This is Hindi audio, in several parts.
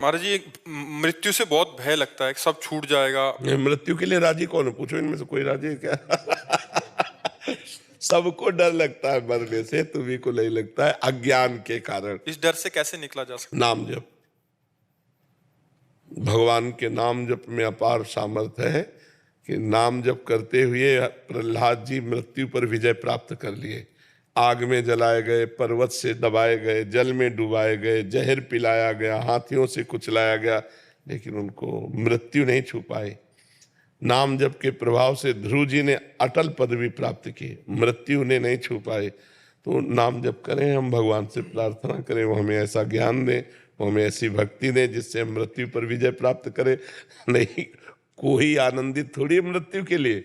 महाराज जी, मृत्यु से बहुत भय लगता है कि सब छूट जाएगा। मृत्यु के लिए राजी कौन है? पूछो इनमें से कोई राजी है क्या? सबको डर लगता है मरने से, तुम्ही को नहीं लगता है अज्ञान के कारण। इस डर से कैसे निकला जा सकता नाम जप, भगवान के नाम जप में अपार सामर्थ्य है कि नाम जप करते हुए प्रहलाद जी मृत्यु पर विजय प्राप्त कर लिए। आग में जलाए गए, पर्वत से दबाए गए, जल में डुबाए गए, जहर पिलाया गया, हाथियों से कुचलाया गया, लेकिन उनको मृत्यु नहीं छू पाई। नाम जप के प्रभाव से ध्रुव जी ने अटल पदवी प्राप्त की, मृत्यु ने नहीं छू पाई। तो नाम जप करें, हम भगवान से प्रार्थना करें, वो हमें ऐसा ज्ञान दें, वो हमें ऐसी भक्ति दें जिससे हम मृत्यु पर विजय प्राप्त करें। नहीं, कोई आनंदित थोड़ी है मृत्यु के लिए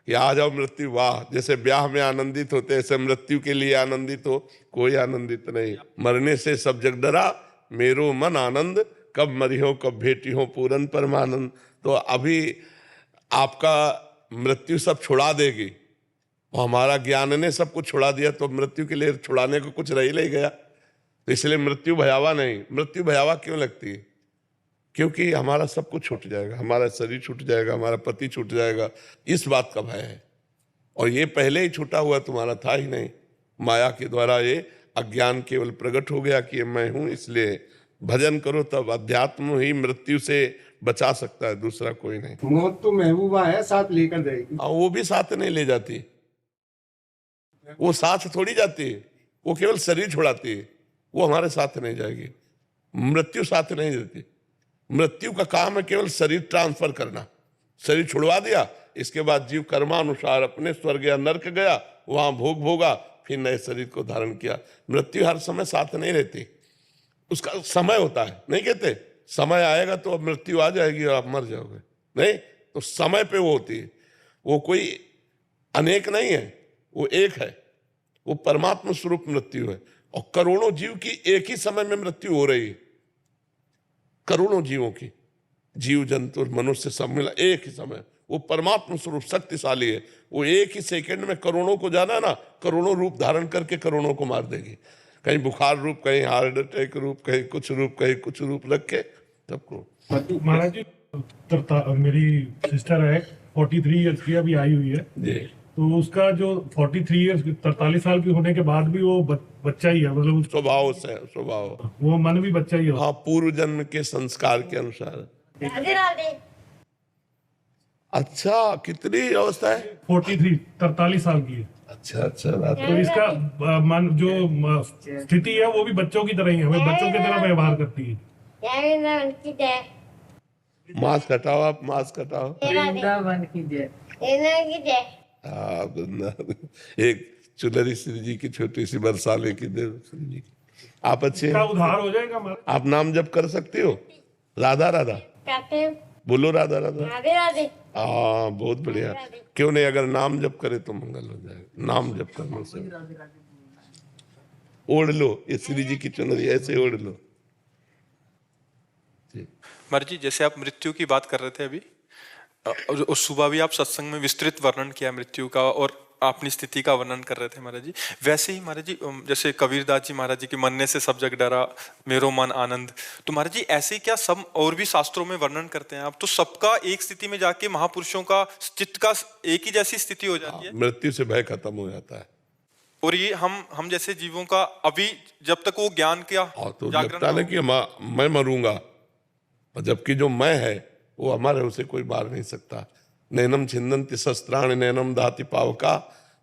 कि आ जाओ मृत्यु, वाह, जैसे ब्याह में आनंदित होते ऐसे मृत्यु के लिए आनंदित हो। कोई आनंदित नहीं। मरने से सब जग डरा, मेरो मन आनंद, कब मरी हो कब भेटी हो पूरन परमानंद। तो अभी आपका मृत्यु सब छुड़ा देगी, और हमारा ज्ञान ने सब कुछ छुड़ा दिया, तो मृत्यु के लिए छुड़ाने को कुछ रह ही नहीं गया। तो इसलिए मृत्यु भयावा नहीं। मृत्यु भयावा क्यों लगती है? क्योंकि हमारा सब कुछ छूट जाएगा, हमारा शरीर छूट जाएगा, हमारा पति छूट जाएगा, इस बात का भय है। और ये पहले ही छूटा हुआ तुम्हारा था ही नहीं। माया के द्वारा ये अज्ञान केवल प्रकट हो गया कि मैं हूं, इसलिए भजन करो, तब अध्यात्म ही मृत्यु से बचा सकता है, दूसरा कोई नहीं। मौत तो महबूबा है, साथ लेकर जाएगी। वो भी साथ नहीं ले जाती, वो साथ थोड़ी जाती है, वो केवल शरीर छुड़ाती है, वो हमारे साथ नहीं जाएगी। मृत्यु साथ नहीं देती। मृत्यु का काम है केवल शरीर ट्रांसफर करना। शरीर छुड़वा दिया, इसके बाद जीव कर्मानुसार अपने स्वर्ग या नरक गया, वहां भोग भोगा, फिर नए शरीर को धारण किया। मृत्यु हर समय साथ नहीं रहती, उसका समय होता है। नहीं कहते समय आएगा तो अब मृत्यु आ जाएगी और आप मर जाओगे, नहीं, तो समय पे वो होती है। वो कोई अनेक नहीं है, वो एक है, वो परमात्मा स्वरूप मृत्यु है। और करोड़ों जीव की एक ही समय में मृत्यु हो रही है, करोड़ों जीवों की, जीव जंतु और मनुष्य सब मिला एक ही समय। वो परमात्मा स्वरूप शक्तिशाली है, वो एक ही सेकंड में करोड़ों को जाना ना, करोड़ों रूप धारण करके करोड़ों को मार देगी। कहीं बुखार रूप, कहीं हार्ट अटैक रूप, कहीं कुछ रूप, कहीं कुछ रूप रख के सबको। महाराज जी, मेरी सिस्टर है 43 ईयर्स की, अभी आई हुई है जी। तो उसका जो 43 ईयर्स 43 साल की होने के बाद भी वो बच्चा ही है, मतलब स्वभाव से, स्वभाव, वो मन भी बच्चा ही है। हाँ, पूर्व जन्म के संस्कार के अनुसार। राधे राधे। अच्छा, कितनी अवस्था है? 43 साल की है। अच्छा अच्छा, तो इसका मन जो स्थिति है वो भी बच्चों की तरह ही है, हमें बच्चों की तरह व्यवहार करती है। मास्क हटाओ, आप मास्क हटाओ। वृंदावन की जय। हाँ, वृंदावन। एक चुनरी श्री जी की छोटी सी बरसाने की दे श्री जी की। आप अच्छे इसका हैं? उद्धार हो जाएगा हमारा। आप नाम जप कर सकते हो? राधा राधा बोलो, राधा राधा। राधे राधे। हाँ, बहुत बढ़िया। क्यों नहीं, अगर नाम जप करे तो मंगल हो जाएगा। नाम जप करने से ओढ़ लो, ये श्री जी की चुनरी ऐसे ओढ़ लो। महाराज जी, जैसे आप मृत्यु की बात कर रहे थे अभी, और सुबह भी आप सत्संग में विस्तृत वर्णन किया मृत्यु का, और अपनी स्थिति का वर्णन कर रहे थे महाराज जी। वैसे ही महाराज जी, जैसे कबीरदास जी महाराज जी की मरने से सब जग डरा, मेरो मन आनंद, तो महाराज जी ऐसे ही क्या सब और भी शास्त्रों में वर्णन करते हैं आप? तो सबका एक स्थिति में जाके महापुरुषों का चित्त का एक ही जैसी स्थिति हो जाती है, मृत्यु से भय खत्म हो जाता है। और ये हम जैसे जीवों का अभी जब तक वो ज्ञान क्या तो लगता है कि मैं मरूंगा, और जबकि जो मैं है वो हमारे, उसे कोई मार नहीं सकता। नैनम छिन्दन्ति शस्त्राणि नैनम दाति पावका,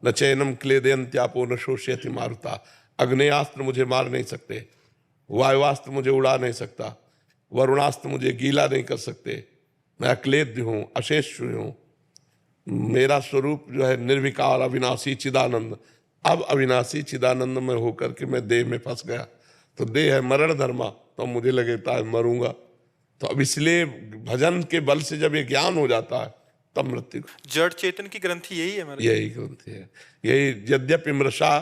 न चैनम क्लेदयन्त्यापो न शोष्यति मारुता। अग्नेयास्त्र मुझे मार नहीं सकते, वायुवास्त्र मुझे उड़ा नहीं सकता, वरुणास्त्र मुझे गीला नहीं कर सकते। मैं अक्लेद्य हूँ, अशेष हूँ। मेरा स्वरूप जो है निर्विकार, अविनाशी, चिदानंद। अब अविनाशी चिदानंद में होकर के मैं देह में फंस गया, तो देह है मरण धर्मा, तो मुझे लगता है मरूंगा। तो अब इसलिए भजन के बल से जब ये ज्ञान हो जाता है, तब मृत्यु। जड़ चेतन की ग्रंथि यही है महाराज? यही ग्रंथि है, यही यद्यपि मृषा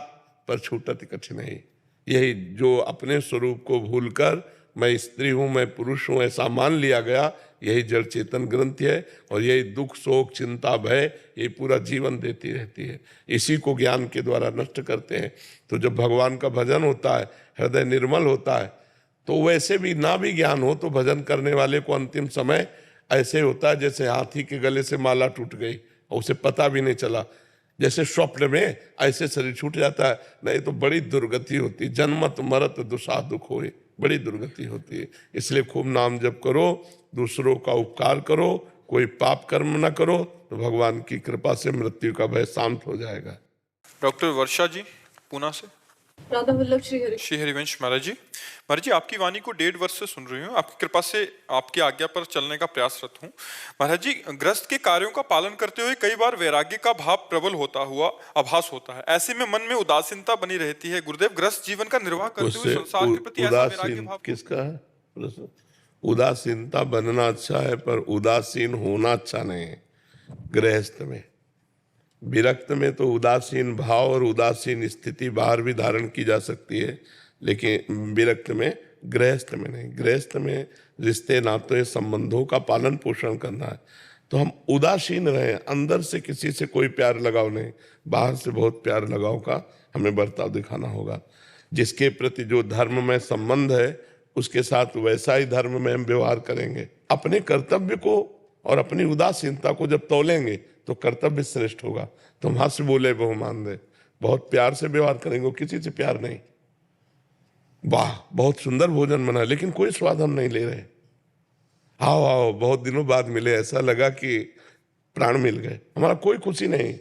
पर छूटति कठिन है। यही जो अपने स्वरूप को भूलकर मैं स्त्री हूं, मैं पुरुष हूं, ऐसा मान लिया गया, यही जड़ चेतन ग्रंथि है। और यही दुख, शोक, चिंता, भय, ये पूरा जीवन देती रहती है। इसी को ज्ञान के द्वारा नष्ट करते हैं। तो जब भगवान का भजन होता है, हृदय निर्मल होता है, तो वैसे भी ना भी ज्ञान हो तो भजन करने वाले को अंतिम समय ऐसे होता है जैसे हाथी के गले से माला टूट गई और उसे पता भी नहीं चला, जैसे स्वप्न में ऐसे शरीर छूट जाता है। नहीं तो बड़ी दुर्गति होती है, जन्मत मरत दुषा दुख होए, बड़ी दुर्गति होती है। इसलिए खूब नाम जप करो, दूसरों का उपकार करो, कोई पाप कर्म न करो, तो भगवान की कृपा से मृत्यु का भय शांत हो जाएगा। डॉक्टर वर्षा जी पूना से। राधा वल्लभ श्रीहरि। श्री हरिवंश महाराज जी, महाराज जी आपकी वाणी को 1.5 वर्ष से सुन रही हूँ, आपकी कृपा से आपकी आज्ञा पर चलने का प्रयासरत हूँ। महाराज जी, ग्रस्त के कार्यों का पालन करते हुए कई बार वैराग्य का भाव प्रबल होता हुआ आभास होता है, ऐसे में मन में उदासीनता बनी रहती है। गुरुदेव, ग्रस्त जीवन का निर्वाह करते हुए संसार के प्रति ऐसा वैराग्य भाव किसका है प्रश्न? उदासीनता बनना अच्छा है पर उदासीन होना अच्छा नहीं है। गृहस्थ में, विरक्त में तो उदासीन भाव और उदासीन स्थिति बाहर भी धारण की जा सकती है, लेकिन विरक्त में, गृहस्थ में नहीं। गृहस्थ में रिश्ते नाते संबंधों का पालन पोषण करना है, तो हम उदासीन रहें, अंदर से किसी से कोई प्यार लगाव नहीं, बाहर से बहुत प्यार लगाव का हमें बर्ताव दिखाना होगा। जिसके प्रति जो धर्म में संबंध है उसके साथ वैसा ही धर्म में हम व्यवहार करेंगे। अपने कर्तव्य को और अपनी उदासीनता को जब तौलेंगे तो कर्तव्य श्रेष्ठ होगा। तुम हाथ से बोले बहु मान दे, बहुत प्यार से व्यवहार करेंगे, किसी से प्यार नहीं। वाह बहुत सुंदर भोजन बना, लेकिन कोई स्वाद हम नहीं ले रहे। आओ आओ, बहुत दिनों बाद मिले, ऐसा लगा कि प्राण मिल गए, हमारा कोई खुशी नहीं।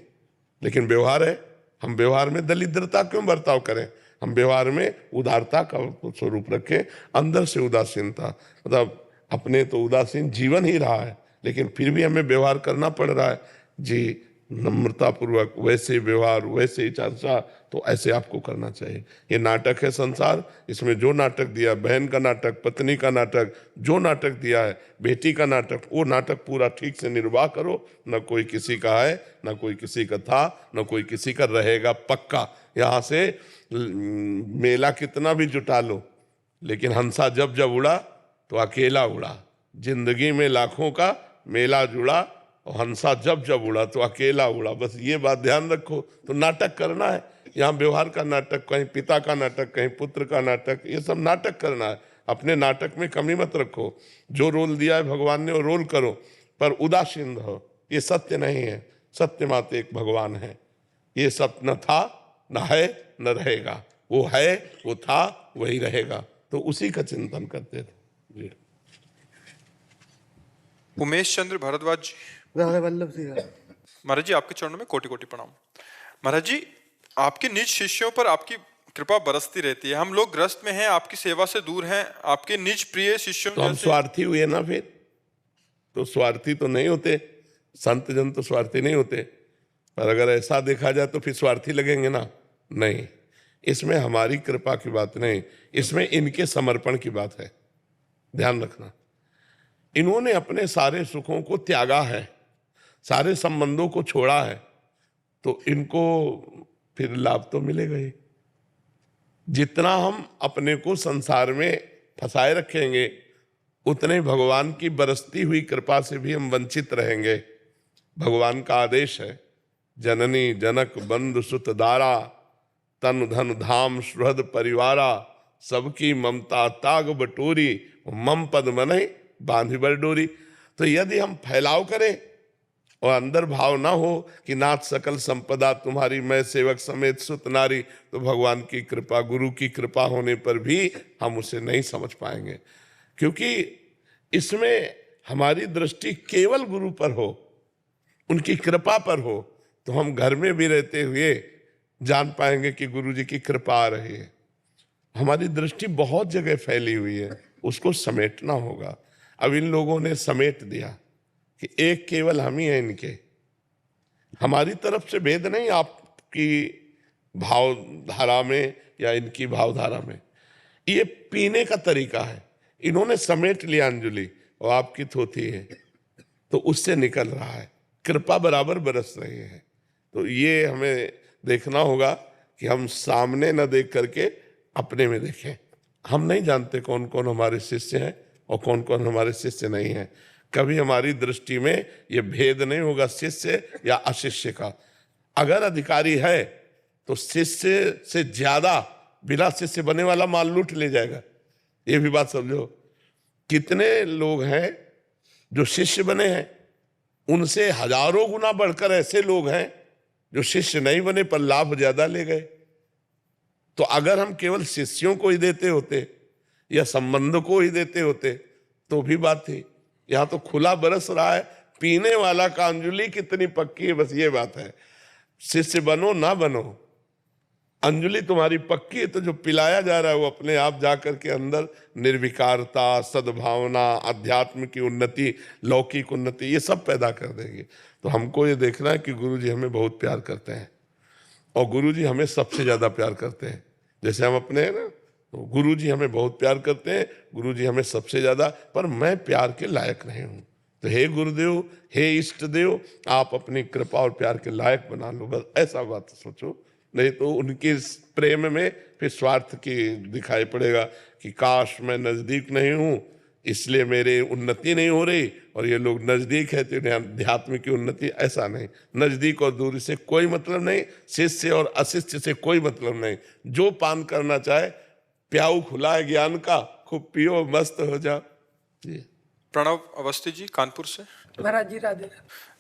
लेकिन व्यवहार है, हम व्यवहार में दरिद्रता क्यों बर्ताव करें? हम व्यवहार में उदारता का स्वरूप रखें, अंदर से उदासीनता, मतलब अपने तो उदासीन जीवन ही रहा है, लेकिन फिर भी हमें व्यवहार करना पड़ रहा है जी, नम्रता पूर्वक, वैसे ही व्यवहार, वैसे ही चर्चा, तो ऐसे आपको करना चाहिए। ये नाटक है संसार, इसमें जो नाटक दिया, बहन का नाटक, पत्नी का नाटक, जो नाटक दिया है, बेटी का नाटक, वो नाटक पूरा ठीक से निर्वाह करो। न कोई किसी का है, न कोई किसी का था, न कोई किसी का रहेगा पक्का। यहाँ से मेला कितना भी जुटा लो, लेकिन हंसा जब जब उड़ा तो अकेला उड़ा। जिंदगी में लाखों का मेला जुड़ा और हंसा जब जब उड़ा तो अकेला उड़ा। बस ये बात ध्यान रखो। तो नाटक करना है, यहाँ व्यवहार का नाटक, कहीं पिता का नाटक, कहीं पुत्र का नाटक, ये सब नाटक करना है। अपने नाटक में कमी मत रखो, जो रोल दिया है भगवान ने वो रोल करो, पर उदासीन रहो। ये सत्य नहीं है, सत्य मात्र एक भगवान है। ये सत्य न था, न है, न रहेगा। वो है, वो था, वही रहेगा। तो उसी का चिंतन करते थे जी। उमेश चंद्र भारद्वाज जी। राधा वल्लभ सिंह। महाराज जी, आपके चरणों में कोटि कोटि प्रणाम। महाराज जी, आपके निज शिष्यों पर आपकी कृपा बरसती रहती है। हम लोग ग्रस्त में हैं, आपकी सेवा से दूर हैं, आपके निज प्रिय शिष्यों तो हम स्वार्थी हुए ना, फिर तो स्वार्थी तो नहीं होते, संत जन तो स्वार्थी नहीं होते। पर अगर ऐसा देखा जाए तो फिर स्वार्थी लगेंगे ना? नहीं, इसमें हमारी कृपा की बात नहीं, इसमें इनके समर्पण की बात है। ध्यान रखना, इन्होंने अपने सारे सुखों को त्यागा है, सारे संबंधों को छोड़ा है, तो इनको फिर लाभ तो मिलेगा ही। जितना हम अपने को संसार में फंसाए रखेंगे, उतने भगवान की बरसती हुई कृपा से भी हम वंचित रहेंगे। भगवान का आदेश है, जननी जनक बंधु सुत दारा, तन धन धाम सुहृद परिवारा, सबकी ममता ताग बटोरी, मम पद मनहि बांधि बर डोरी। तो यदि हम फैलाव करें और अंदर भाव ना हो कि नाथ सकल संपदा तुम्हारी, मैं सेवक समेत सुत नारी, तो भगवान की कृपा, गुरु की कृपा होने पर भी हम उसे नहीं समझ पाएंगे। क्योंकि इसमें हमारी दृष्टि केवल गुरु पर हो, उनकी कृपा पर हो, तो हम घर में भी रहते हुए जान पाएंगे कि गुरु जी की कृपा आ रही है। हमारी दृष्टि बहुत जगह फैली हुई है, उसको समेटना होगा। अब इन लोगों ने समेट दिया कि एक केवल हम ही हैं इनके, हमारी तरफ से भेद नहीं आपकी भावधारा में या इनकी भावधारा में। ये पीने का तरीका है, इन्होंने समेट लिया अंजलि और आपकी थोथी है, तो उससे निकल रहा है, कृपा बराबर बरस रही है। तो ये हमें देखना होगा कि हम सामने न देख करके अपने में देखें। हम नहीं जानते कौन कौन हमारे शिष्य हैं और कौन कौन हमारे शिष्य नहीं हैं। कभी हमारी दृष्टि में ये भेद नहीं होगा शिष्य या अशिष्य का। अगर अधिकारी है तो शिष्य से ज्यादा बिना शिष्य बने वाला माल लूट ले जाएगा। ये भी बात समझो। कितने लोग हैं जो शिष्य बने हैं, उनसे हजारों गुना बढ़कर ऐसे लोग हैं जो शिष्य नहीं बने पर लाभ ज्यादा ले गए। तो अगर हम केवल शिष्यों को ही देते होते या संबंध को ही देते होते तो भी बात थी। यहां तो खुला बरस रहा है, पीने वाला का अंजुलि कितनी पक्की है, बस ये बात है। शिष्य बनो ना बनो, अंजुलि तुम्हारी पक्की है तो जो पिलाया जा रहा है वो अपने आप जाकर के अंदर निर्विकारता, सद्भावना, अध्यात्म की उन्नति, लौकिक उन्नति, ये सब पैदा कर देगी। तो हमको ये देखना है कि गुरु जी हमें बहुत प्यार करते हैं और गुरु जी हमें सबसे ज्यादा प्यार करते हैं। जैसे हम अपने हैं ना, तो गुरु जी हमें बहुत प्यार करते हैं, गुरु जी हमें सबसे ज्यादा, पर मैं प्यार के लायक नहीं हूं। तो हे गुरुदेव, हे इष्ट देव, आप अपनी कृपा और प्यार के लायक बना लो, बस ऐसा बात सोचो। नहीं तो उनके इस प्रेम में फिर स्वार्थ की दिखाई पड़ेगा कि काश मैं नजदीक नहीं हूं इसलिए मेरी उन्नति नहीं हो रही, और ये लोग नजदीक है तो इन्हें अध्यात्म की उन्नति। ऐसा नहीं, नजदीक और दूरी से कोई मतलब नहीं, शिष्य और अशिष्य से कोई मतलब नहीं। जो पान करना चाहे, प्याऊ खुला है ज्ञान का, खूब पियो, मस्त हो जाओ। प्रणव अवस्थी जी कानपुर से। महाराज जी राधे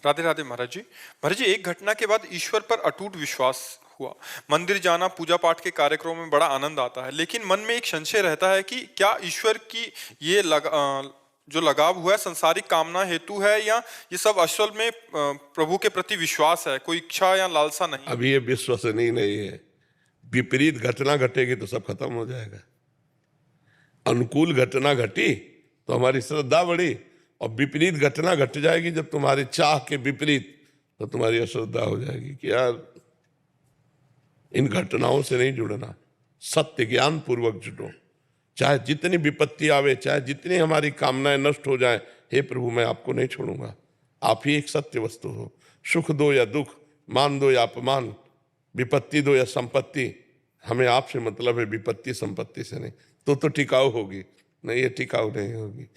राधे राधे महाराज जी। महाराज जी, एक घटना के बाद ईश्वर पर अटूट विश्वास हुआ। मंदिर जाना, पूजा पाठ के कार्यक्रमों में बड़ा आनंद आता है, लेकिन मन में एक संशय रहता है कि क्या ईश्वर की ये जो लगाव हुआ है संसारिक कामना हेतु है, या ये सब असल में प्रभु के प्रति विश्वास है, कोई इच्छा या लालसा नहीं? अभी ये विश्वसनीय नहीं है। विपरीत घटना घटेगी तो सब खत्म हो जाएगा। अनुकूल घटना घटी तो हमारी श्रद्धा बढ़ी, और विपरीत घटना घट जाएगी जब तुम्हारी चाह के विपरीत, तो तुम्हारी अश्रद्धा हो जाएगी कि यार इन घटनाओं से नहीं जुड़ना। सत्य ज्ञान पूर्वक जुटो, चाहे जितनी विपत्ति आवे, चाहे जितनी हमारी कामनाएं नष्ट हो जाएं, हे प्रभु मैं आपको नहीं छोड़ूंगा। आप ही एक सत्य वस्तु हो। सुख दो या दुख, मान दो या अपमान, विपत्ति दो या संपत्ति, हमें आपसे मतलब है, विपत्ति संपत्ति से नहीं। तो टिकाऊ होगी, नहीं ये टिकाऊ नहीं होगी,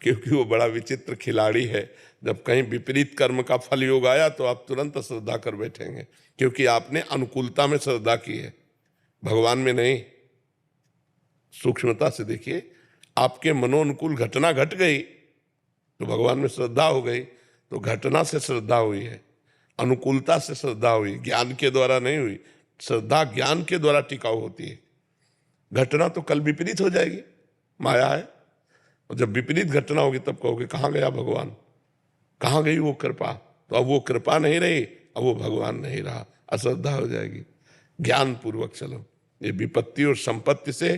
क्योंकि वो बड़ा विचित्र खिलाड़ी है। जब कहीं विपरीत कर्म का फल योग आया तो आप तुरंत श्रद्धा कर बैठेंगे, क्योंकि आपने अनुकूलता में श्रद्धा की है, भगवान में नहीं। सूक्ष्मता से देखिए, आपके मनोनुकूल घटना घट गई तो भगवान में श्रद्धा हो गई, तो घटना से श्रद्धा हुई है, अनुकूलता से श्रद्धा हुई, ज्ञान के द्वारा नहीं हुई। श्रद्धा ज्ञान के द्वारा टिकाऊ होती है। घटना तो कल विपरीत हो जाएगी, माया है। और जब विपरीत घटना होगी तब कहोगे कहाँ गया भगवान, कहाँ गई वो कृपा। तो अब वो कृपा नहीं रही, अब वो भगवान नहीं रहा, अश्रद्धा हो जाएगी। ज्ञान पूर्वक चलो। ये विपत्ति और संपत्ति से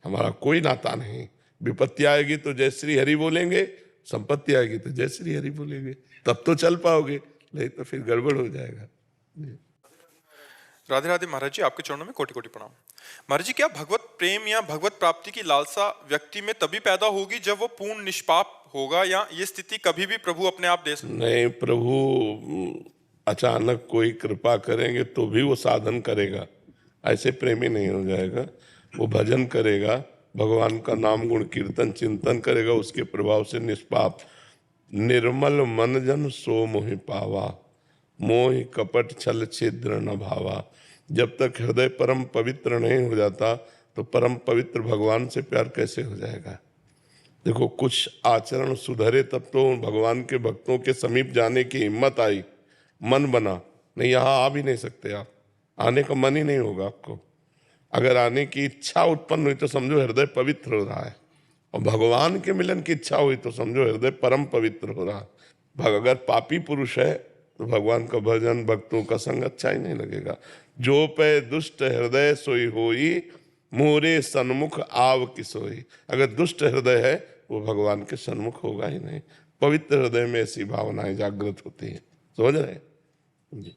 हमारा कोई नाता नहीं। विपत्ति आएगी तो जय श्री हरि बोलेंगे, संपत्ति आएगी तो जय श्री हरि बोलेंगे, तब तो चल पाओगे, नहीं तो फिर गड़बड़ हो जाएगा। राधे राधे महाराज जी, आपके चरणों में कोटि कोटि प्रणाम। महाराज जी, क्या भगवत प्रेम या भगवत प्राप्ति की लालसा व्यक्ति में तभी पैदा होगी जब वो पूर्ण निष्पाप होगा, या ये स्थिति कभी भी प्रभु अपने आप दे सकते? नहीं, प्रभु अचानक कोई कृपा करेंगे तो भी वो साधन करेगा, ऐसे प्रेमी नहीं हो जाएगा। वो भजन करेगा, भगवान का नाम गुण कीर्तन चिंतन करेगा, उसके प्रभाव से निष्पाप। निर्मल मन जन सो मोहि पावा, मोहि कपट छल छिद्र न भावा। जब तक हृदय परम पवित्र नहीं हो जाता तो परम पवित्र भगवान से प्यार कैसे हो जाएगा। देखो, कुछ आचरण सुधरे तब तो भगवान के भक्तों के समीप जाने की हिम्मत आई, मन बना। नहीं, यहाँ आ भी नहीं सकते आप, आने का मन ही नहीं होगा आपको। अगर आने की इच्छा उत्पन्न हुई तो समझो हृदय पवित्र हो रहा है, और भगवान के मिलन की इच्छा हुई तो समझो हृदय परम पवित्र हो रहा है। अगर पापी पुरुष है तो भगवान का भजन, भक्तों का संग अच्छा ही नहीं लगेगा। जो पे दुष्ट हृदय सोई होई, मोरे सन्मुख आव की सोई। अगर दुष्ट हृदय है वो भगवान के सन्मुख होगा ही नहीं। पवित्र हृदय में ऐसी भावनाएं जागृत होती है। समझ रहे हैं जी।